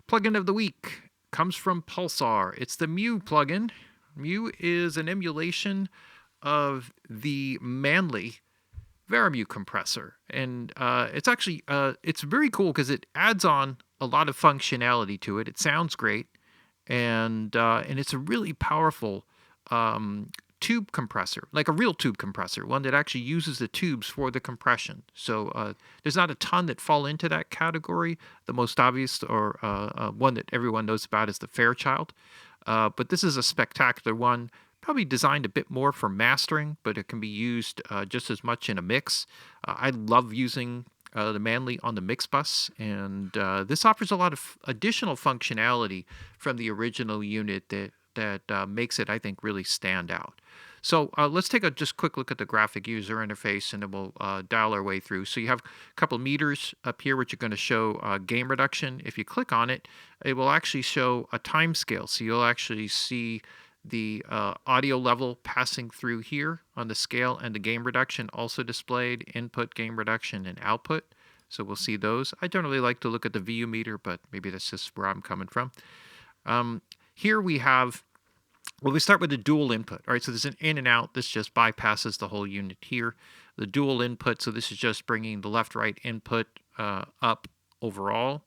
Plugin of the week comes from Pulsar. It's the Mu plugin. Mu is an emulation of the Manly Varimu compressor, and it's actually it's very cool because it adds on a lot of functionality to it. It sounds great, and it's a really powerful tube compressor, like a real tube compressor, one that actually uses the tubes for the compression. So there's not a ton that fall into that category. The most obvious or one that everyone knows about is the Fairchild. But this is a spectacular one, probably designed a bit more for mastering, but it can be used just as much in a mix. I love using the Manly on the mix bus, and this offers a lot of additional functionality from the original unit that makes it, I think, really stand out. So let's take a just quick look at the graphic user interface, and then we'll dial our way through. So you have a couple meters up here, which are going to show gain reduction. If you click on it, it will actually show a time scale. So you'll actually see the audio level passing through here on the scale, and the gain reduction also displayed, input, gain reduction, and output. So we'll see those. I generally like to look at the VU meter, but maybe that's just where I'm coming from. Here we have, well, we start with the dual input. All right, so there's an in and out. This just bypasses the whole unit here. The dual input, so this is just bringing the left-right input up overall.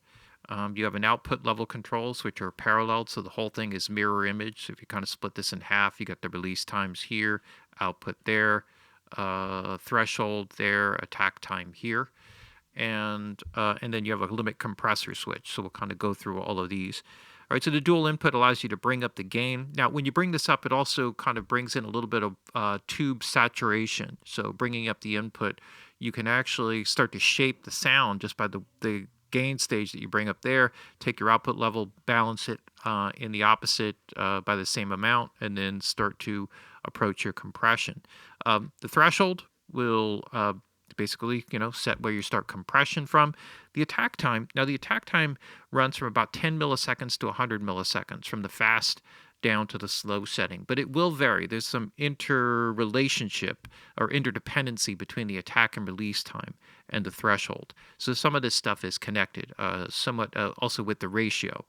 You have an output level controls, which are paralleled, so the whole thing is mirror image. So if you kind of split this in half, you got the release times here, output there, threshold there, attack time here. And then you have a limit compressor switch. So we'll kind of go through all of these. All right, so the dual input allows you to bring up the gain. Now, when you bring this up, it also kind of brings in a little bit of tube saturation. So bringing up the input, you can actually start to shape the sound just by the gain stage that you bring up there. Take your output level, balance it in the opposite by the same amount, and then start to approach your compression. The threshold will basically, set where you start compression from. The attack time, now the attack time runs from about 10 milliseconds to 100 milliseconds from the fast down to the slow setting, but it will vary. There's some interrelationship or interdependency between the attack and release time and the threshold. So some of this stuff is connected, somewhat also with the ratio.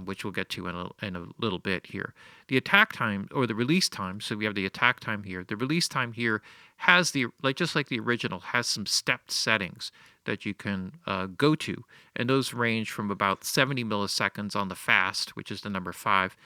Which we'll get to in a little bit here. The attack time or the release time, so we have the attack time here. The release time here has just like the original, has some stepped settings that you can go to, and those range from about 70 milliseconds on the fast, which is the number 5,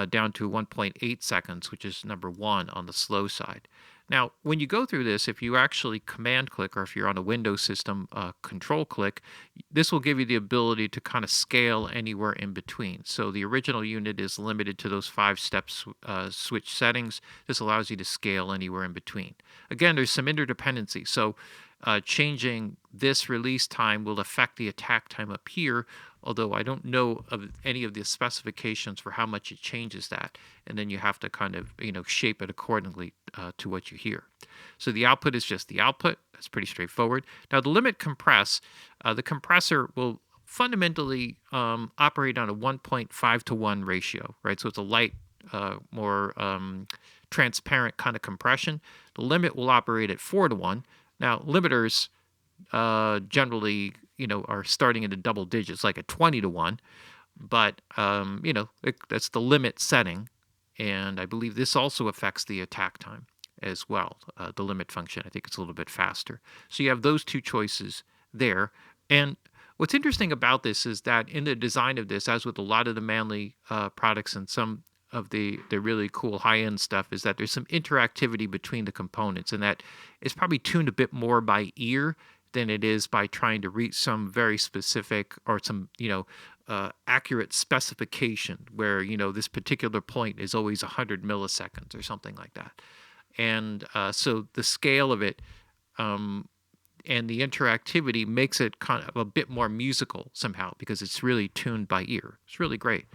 down to 1.8 seconds, which is number 1 on the slow side. Now, when you go through this, if you actually command click, or if you're on a Windows system, control click, this will give you the ability to kind of scale anywhere in between. So the original unit is limited to those 5 steps switch settings. This allows you to scale anywhere in between. Again, there's some interdependency. So changing this release time will affect the attack time up here, although I don't know of any of the specifications for how much it changes that. And then you have to kind of, shape it accordingly to what you hear. So the output is just the output. That's pretty straightforward. Now the limit compress, the compressor will fundamentally operate on a 1.5 to 1 ratio, right? So it's a light, more transparent kind of compression. The limit will operate at 4 to 1. Now limiters generally, are starting into double digits, like a 20 to 1. But, that's the limit setting. And I believe this also affects the attack time as well. The limit function, I think it's a little bit faster. So you have those two choices there. And what's interesting about this is that in the design of this, as with a lot of the Manly products and some of the really cool high-end stuff, is that there's some interactivity between the components, and that it's probably tuned a bit more by ear than it is by trying to reach some very specific or some, accurate specification where, this particular point is always 100 milliseconds or something like that. And so the scale of it and the interactivity makes it kind of a bit more musical somehow because it's really tuned by ear. It's really great.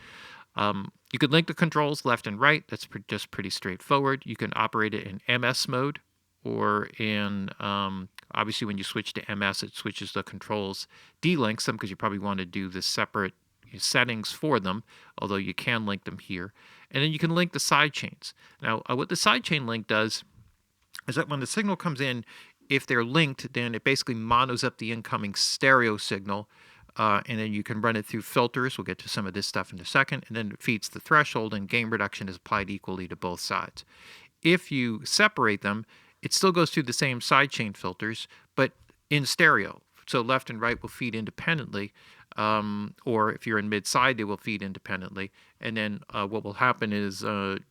You can link the controls left and right. That's just pretty straightforward. You can operate it in MS mode or in, obviously when you switch to MS, it switches the controls, delinks them because you probably want to do the separate settings for them, although you can link them here. And then you can link the sidechains. Now, what the sidechain link does is that when the signal comes in, if they're linked, then it basically monos up the incoming stereo signal and then you can run it through filters. We'll get to some of this stuff in a second. And then it feeds the threshold, and gain reduction is applied equally to both sides. If you separate them, it still goes through the same sidechain filters, but in stereo. So left and right will feed independently, or if you're in mid-side, they will feed independently. And then what will happen is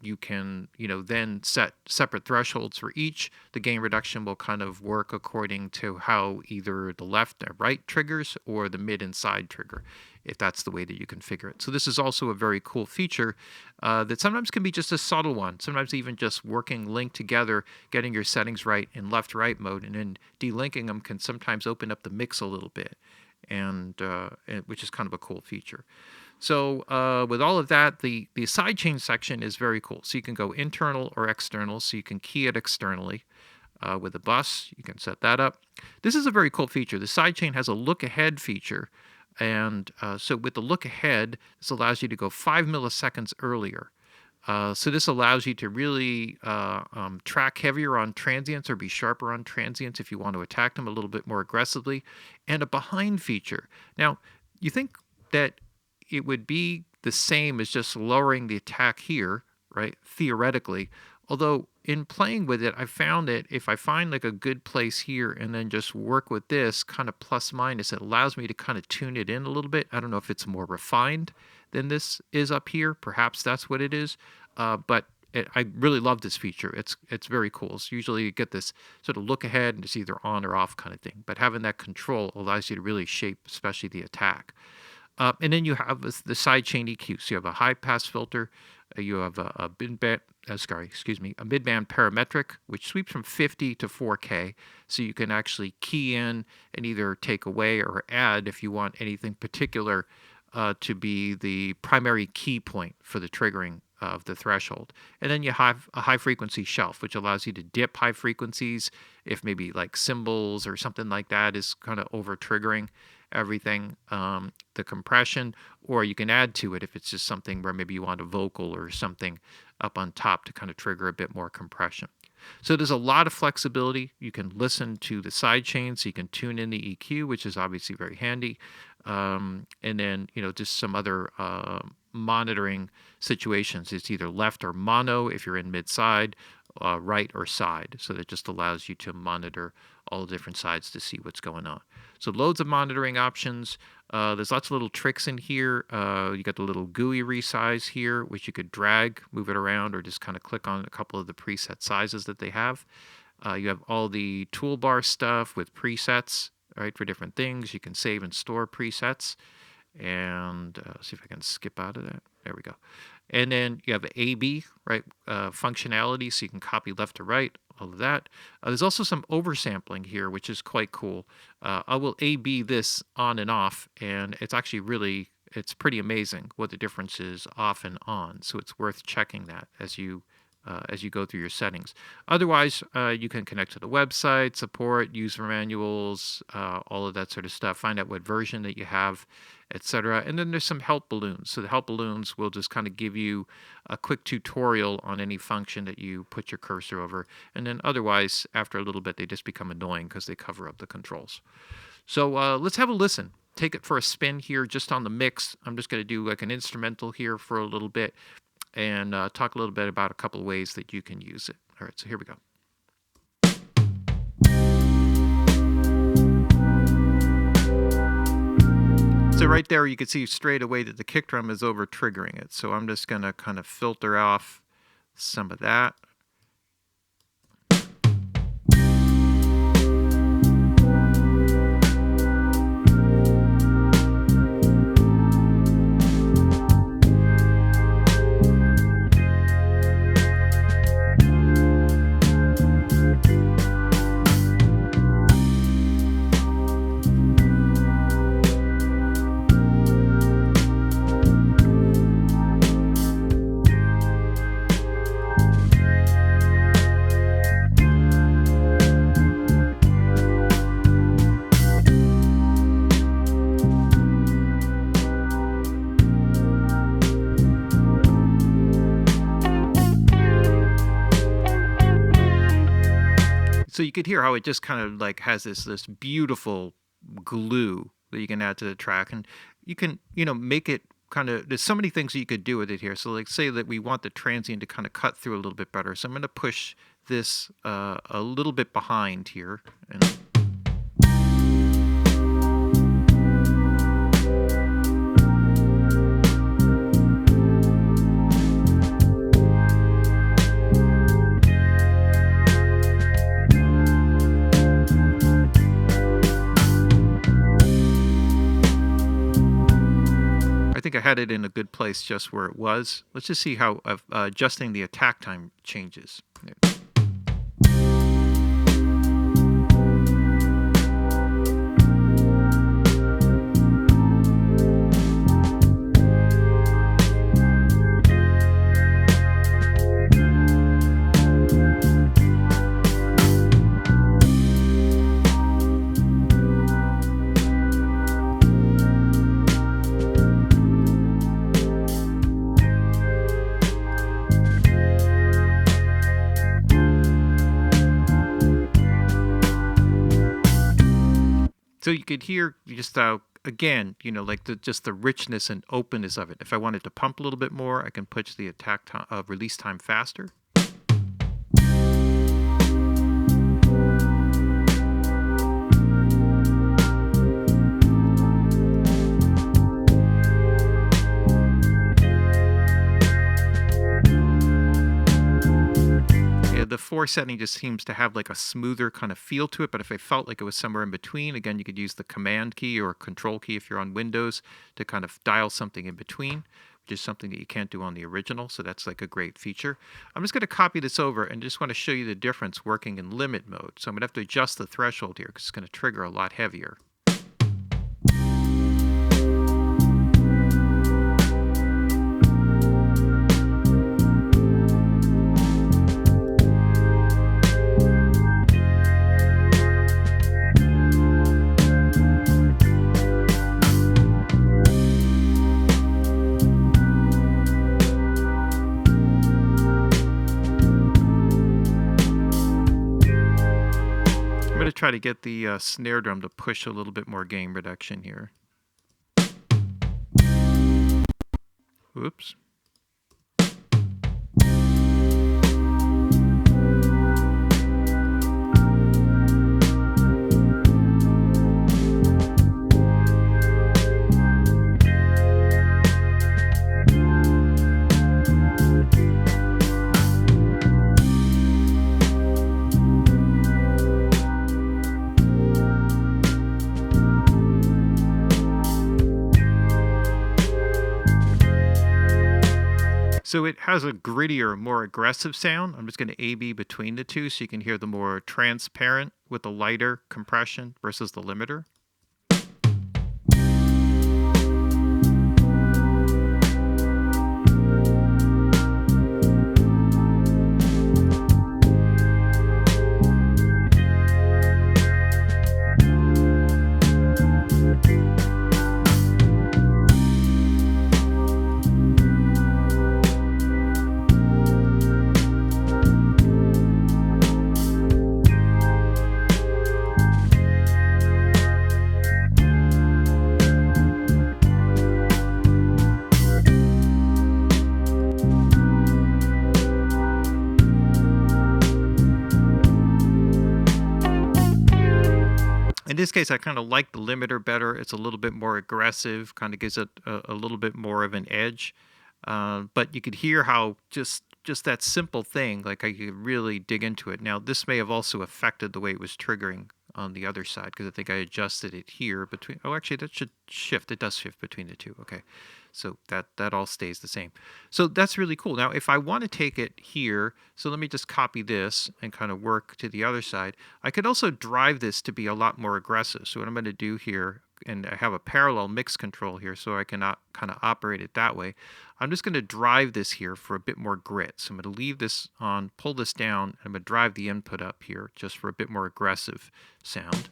you can, then set separate thresholds for each. The gain reduction will kind of work according to how either the left or right triggers or the mid and side trigger, if that's the way that you configure it. So this is also a very cool feature that sometimes can be just a subtle one. Sometimes even just working linked together, getting your settings right in left-right mode, and then delinking them can sometimes open up the mix a little bit, and which is kind of a cool feature. So with all of that, the sidechain section is very cool. So you can go internal or external, so you can key it externally. With a bus, you can set that up. This is a very cool feature. The sidechain has a look-ahead feature, and so with the look-ahead, this allows you to go 5 milliseconds earlier. So this allows you to really track heavier on transients or be sharper on transients if you want to attack them a little bit more aggressively. And a behind feature. Now, you think that it would be the same as just lowering the attack here, right? Theoretically. Although in playing with it, I found that if I find like a good place here and then just work with this kind of plus minus, it allows me to kind of tune it in a little bit. I don't know if it's more refined than this is up here. Perhaps that's what it is. But I really love this feature. It's very cool. So usually you get this sort of look ahead and it's either on or off kind of thing. But having that control allows you to really shape, especially the attack. And then you have the sidechain EQ. So you have a high pass filter. You have a mid-band parametric, which sweeps from 50 to 4K. So you can actually key in and either take away or add if you want anything particular to be the primary key point for the triggering of the threshold. And then you have a high frequency shelf, which allows you to dip high frequencies if maybe like cymbals or something like that is kind of over triggering everything, the compression, or you can add to it if it's just something where maybe you want a vocal or something up on top to kind of trigger a bit more compression. So there's a lot of flexibility. You can listen to the sidechain, so you can tune in the EQ, which is obviously very handy. And then, just some other monitoring situations. It's either left or mono if you're in mid-side, right or side. So that just allows you to monitor all the different sides to see what's going on. So loads of monitoring options. There's lots of little tricks in here. You got the little GUI resize here, which you could drag, move it around, or just kind of click on a couple of the preset sizes that they have. You have all the toolbar stuff with presets, right, for different things. You can save and store presets. And see if I can skip out of that. There we go. And then you have AB, right, functionality, so you can copy left to right, all of that. There's also some oversampling here, which is quite cool. I will AB this on and off, and it's actually it's pretty amazing what the difference is off and on. So it's worth checking that as you go through your settings. Otherwise, you can connect to the website, support, user manuals, all of that sort of stuff. Find out what version that you have, etc. And then there's some help balloons. So the help balloons will just kind of give you a quick tutorial on any function that you put your cursor over. And then otherwise, after a little bit, they just become annoying because they cover up the controls. So let's have a listen. Take it for a spin here just on the mix. I'm just going to do like an instrumental here for a little bit and talk a little bit about a couple of ways that you can use it. All right, so here we go. So right there, you can see straight away that the kick drum is over triggering it. So I'm just going to kind of filter off some of that. So you could hear how it just kind of like has this beautiful glue that you can add to the track, and you can, make it kind of, there's so many things that you could do with it here. So like say that we want the transient to kind of cut through a little bit better. So I'm going to push this a little bit behind here. And I think I had it in a good place just where it was. Let's just see how adjusting the attack time changes. So you could hear just again, like just the richness and openness of it. If I wanted to pump a little bit more, I can push the attack time, release time faster. The 4 setting just seems to have like a smoother kind of feel to it, but if I felt like it was somewhere in between, again, you could use the command key or control key if you're on Windows to kind of dial something in between, which is something that you can't do on the original, so that's like a great feature. I'm just going to copy this over and just want to show you the difference working in limit mode. So I'm going to have to adjust the threshold here because it's going to trigger a lot heavier. Try to get the snare drum to push a little bit more gain reduction here. Oops. So it has a grittier, more aggressive sound. I'm just going to A-B between the two so you can hear the more transparent with the lighter compression versus the limiter. In this case, I kind of like the limiter better. It's a little bit more aggressive, kind of gives it a little bit more of an edge. But you could hear how just that simple thing, like I could really dig into it. Now, this may have also affected the way it was triggering on the other side, because I think I adjusted it here between, oh, actually that should shift. It does shift between the two. Okay. So that all stays the same. So that's really cool. Now, if I want to take it here, so let me just copy this and kind of work to the other side. I could also drive this to be a lot more aggressive. So what I'm going to do here, and I have a parallel mix control here, so I can kind of operate it that way. I'm just going to drive this here for a bit more grit. So I'm going to leave this on, pull this down, and I'm going to drive the input up here just for a bit more aggressive sound.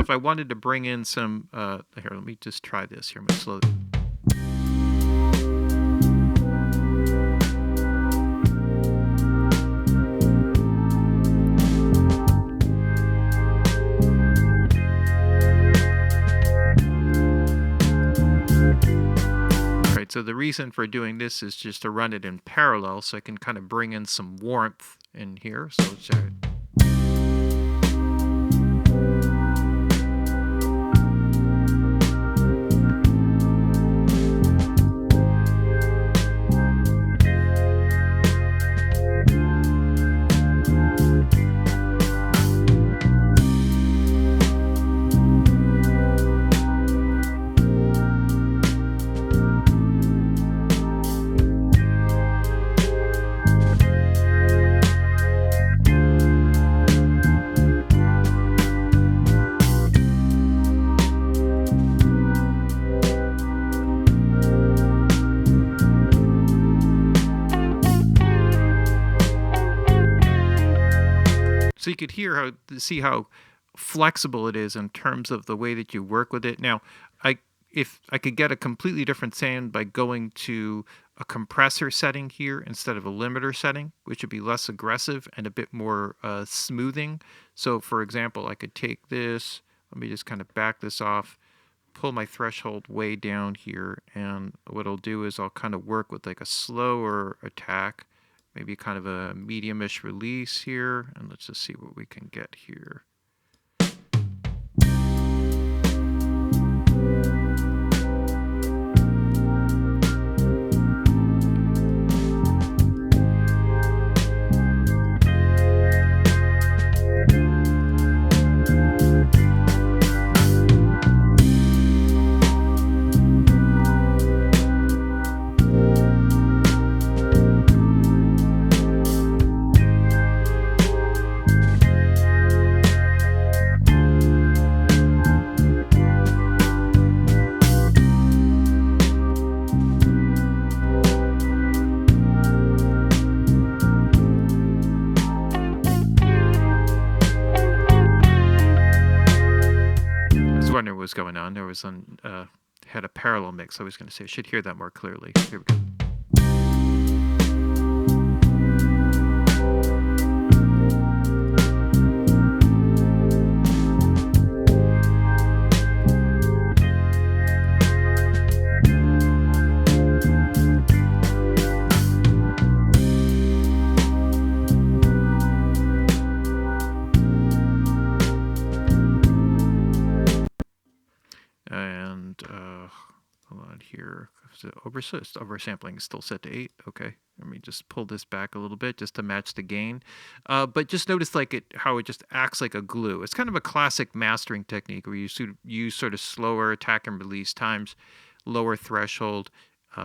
if I wanted to bring in some, here, let me just try this here. I'm going to slow. Right, so the reason for doing this is just to run it in parallel, so I can kind of bring in some warmth in here. So let's try it. So you could see how flexible it is in terms of the way that you work with it. Now, if I could get a completely different sound by going to a compressor setting here instead of a limiter setting, which would be less aggressive and a bit more smoothing. So for example, I could take this, let me just kind of back this off, pull my threshold way down here, and what I'll do is I'll kind of work with like a slower attack, maybe kind of a medium-ish release here, and let's just see what we can get here. Wondering what was going on. There was had a parallel mix. I was going to say I should hear that more clearly. Here we go. And hold on here. Oversampling is still set to 8. Okay, let me just pull this back a little bit just to match the gain. But just notice how it just acts like a glue. It's kind of a classic mastering technique where you use sort of slower attack and release times, lower threshold,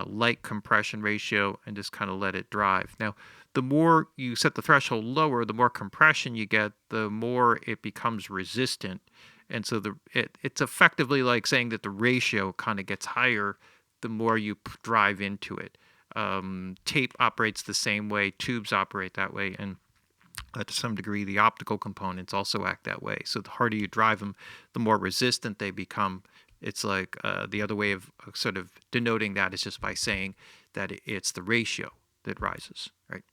light compression ratio, and just kind of let it drive. Now, the more you set the threshold lower, the more compression you get, the more it becomes resistant. And so it's effectively like saying that the ratio kind of gets higher the more you drive into it. Tape operates the same way, tubes operate that way, and to some degree the optical components also act that way. So the harder you drive them, the more resistant they become. It's like the other way of sort of denoting that is just by saying that it's the ratio that rises, right?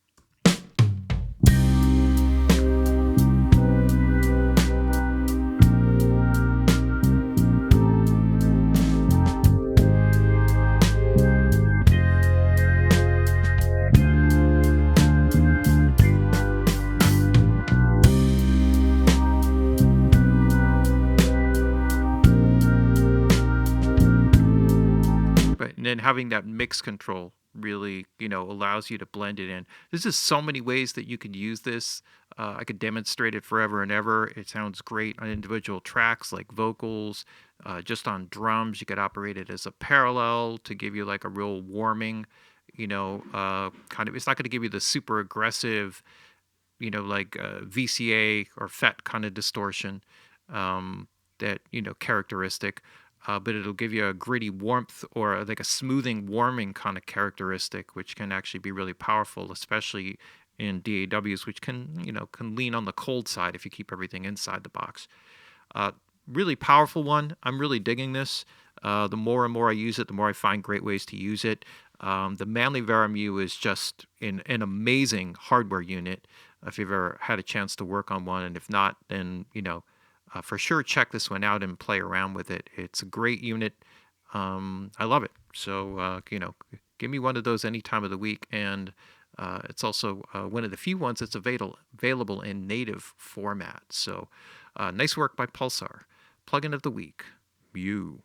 And then having that mix control really, allows you to blend it in. There's just so many ways that you could use this. I could demonstrate it forever and ever. It sounds great on individual tracks like vocals. Just on drums, you could operate it as a parallel to give you like a real warming, kind of. It's not going to give you the super aggressive, like VCA or FET kind of distortion that, characteristic. But it'll give you a gritty warmth or like a smoothing, warming kind of characteristic, which can actually be really powerful, especially in DAWs, which can lean on the cold side if you keep everything inside the box. really powerful one. I'm really digging this. The more and more I use it, the more I find great ways to use it. The Manly VeraMU is just an amazing hardware unit. If you've ever had a chance to work on one, and if not, then for sure check this one out and play around with it. It's a great unit. I love it. So give me one of those any time of the week, and it's also one of the few ones that's available in native format. So nice work by Pulsar. Plugin of the week, Mew.